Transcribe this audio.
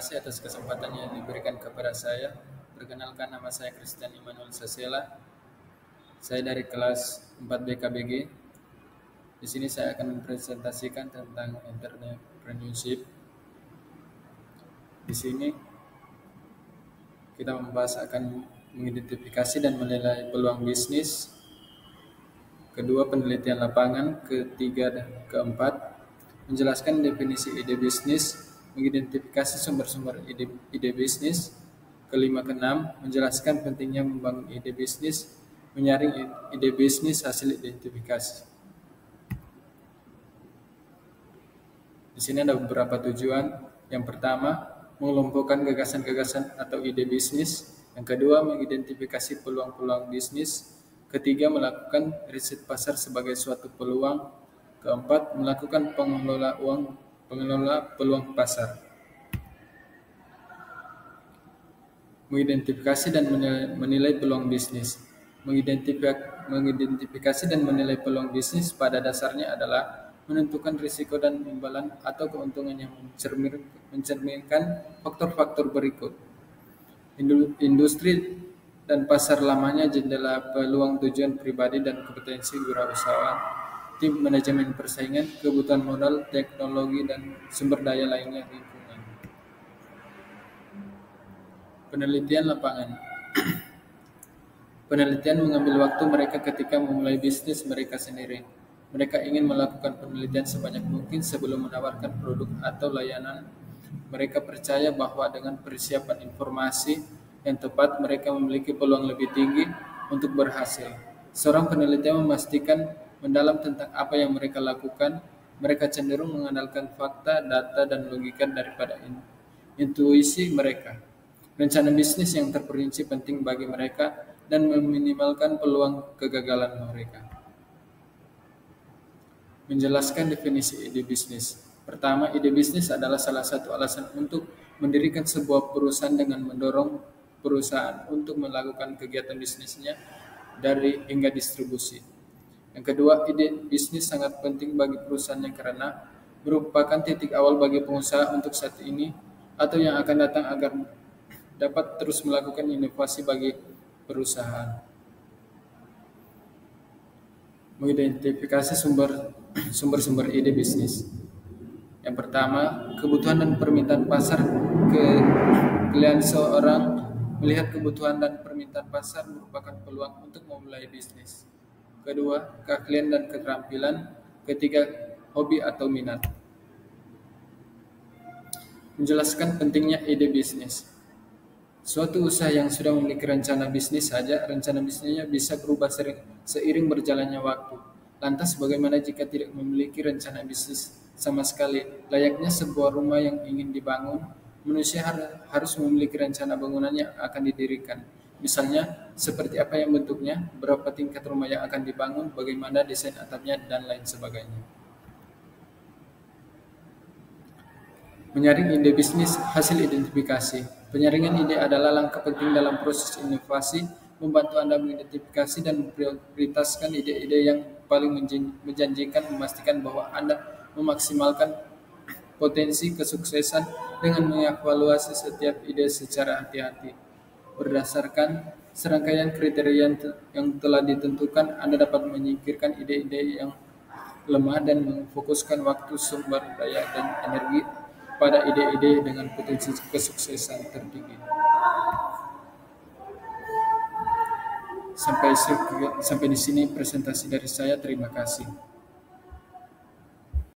kasih atas kesempatan yang diberikan kepada saya. Perkenalkan, nama saya Christian Immanuel Sasela. Saya dari kelas 4 BKBG. Di sini saya akan mempresentasikan tentang entrepreneurship. Di sini kita membahas akan mengidentifikasi dan menilai peluang bisnis. Kedua, penelitian lapangan. Ketiga dan keempat, menjelaskan definisi ide bisnis, mengidentifikasi sumber-sumber ide bisnis. Kelima, keenam, menjelaskan pentingnya membangun ide bisnis, menyaring ide bisnis hasil identifikasi. Di sini ada beberapa tujuan. Yang pertama, mengelompokkan gagasan-gagasan atau ide bisnis. Yang kedua, mengidentifikasi peluang-peluang bisnis. Ketiga, melakukan riset pasar sebagai suatu peluang. Keempat, melakukan pengelola peluang pasar. Mengidentifikasi dan menilai peluang bisnis. Mengidentifikasi dan menilai peluang bisnis pada dasarnya adalah menentukan risiko dan imbalan atau keuntungan yang mencerminkan faktor-faktor berikut. Industri dan pasar lamanya, jendela peluang, tujuan pribadi dan kompetensi wirausahawan, tim manajemen persaingan, kebutuhan modal, teknologi, dan sumber daya lainnya lingkungan. Penelitian lapangan. Penelitian mengambil waktu mereka ketika memulai bisnis mereka sendiri. Mereka ingin melakukan penelitian sebanyak mungkin sebelum menawarkan produk atau layanan. Mereka percaya bahwa dengan persiapan informasi yang tepat, mereka memiliki peluang lebih tinggi untuk berhasil. Seorang peneliti memastikan mendalam tentang apa yang mereka lakukan. Mereka cenderung mengandalkan fakta, data, dan logika daripada intuisi mereka. Rencana bisnis yang terperinci penting bagi mereka dan meminimalkan peluang kegagalan mereka. Menjelaskan definisi ide bisnis. Pertama, ide bisnis adalah salah satu alasan untuk mendirikan sebuah perusahaan dengan mendorong perusahaan untuk melakukan kegiatan bisnisnya dari hingga distribusi. Yang kedua, ide bisnis sangat penting bagi perusahaannya karena merupakan titik awal bagi pengusaha untuk saat ini atau yang akan datang agar dapat terus melakukan inovasi bagi perusahaan. Mengidentifikasi sumber-sumber ide bisnis. Yang pertama, kebutuhan dan permintaan pasar. Keahlian seorang melihat kebutuhan dan permintaan pasar merupakan peluang untuk memulai bisnis. Kedua, keahlian dan keterampilan. Ketiga, hobi atau minat. Menjelaskan pentingnya ide bisnis. Suatu usaha yang sudah memiliki rencana bisnis saja, rencana bisnisnya bisa berubah seiring berjalannya waktu. Lantas bagaimana jika tidak memiliki rencana bisnis sama sekali? Layaknya sebuah rumah yang ingin dibangun, manusia harus memiliki rencana bangunan yang akan didirikan. Misalnya, seperti apa yang bentuknya, berapa tingkat rumah yang akan dibangun, bagaimana desain atapnya, dan lain sebagainya. Menyaring ide bisnis hasil identifikasi. Penyaringan ide adalah langkah penting dalam proses inovasi, membantu Anda mengidentifikasi dan memprioritaskan ide-ide yang paling menjanjikan, memastikan bahwa Anda memaksimalkan potensi kesuksesan dengan mengevaluasi setiap ide secara hati-hati. Berdasarkan serangkaian kriteria yang telah ditentukan, Anda dapat menyingkirkan ide-ide yang lemah dan memfokuskan waktu, sumber daya, dan energi pada ide-ide dengan potensi kesuksesan tertinggi. Sampai di sini presentasi dari saya. Terima kasih.